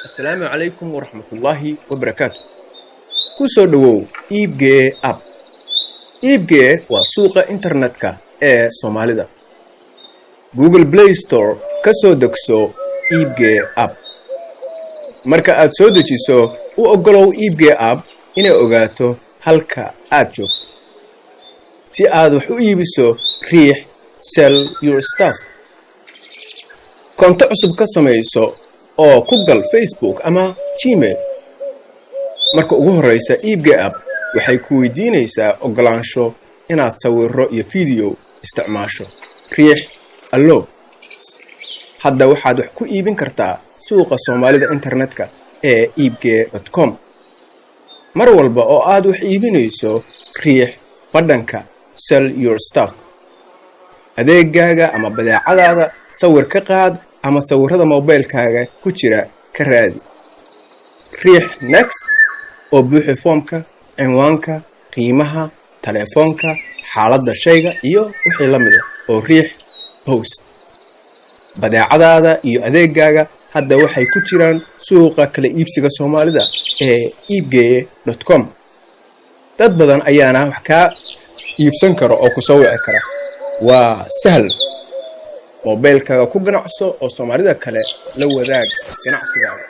السلام عليكم ورحمة الله وبركاته. كسو دو إيبجي أب. إيبجي وسوق إنترنتك سوماليدا. جوجل بلاي ستور كسو دكسو إيبجي أب. marka aad soo dejiso u ogolow iibgee app inay ogaato halka aad joogto si aad wax u iibiso riix sell your stuff konto cusub ka samayso oo ku gal Facebook ama Gmail marka ugu horeysa iibgee app waxay ku weydiinaysaa ogolaansho inaad sawirro iyo video isticmaasho riix allo hadda waxaad wax ku iibin kartaa suuqa Soomaalida internetka ee iibgee.com mar walba oo aad wax iibinayso riix badhanka sell your stuff adeegaaga ama badeecadaada sawir ka qaad ama sawirrada mobilkaaga ku jira ka raadi riix next oo buuxi foomka cinwaanka qiimaha telefoonka xaaladda shayga iyo wixii la mid ah oo riix post badeecadaada iyo adeegaaga hadda waxay ku jiraan suuqa kala iibsiga Soomaalida ee iibgee.com dad badan ayaana wax ka iibsan karo oo ku soo wici kara waa sahal mobilkaaga ku ganacso oo Soomaalida kale la wadaag ganacsigaaga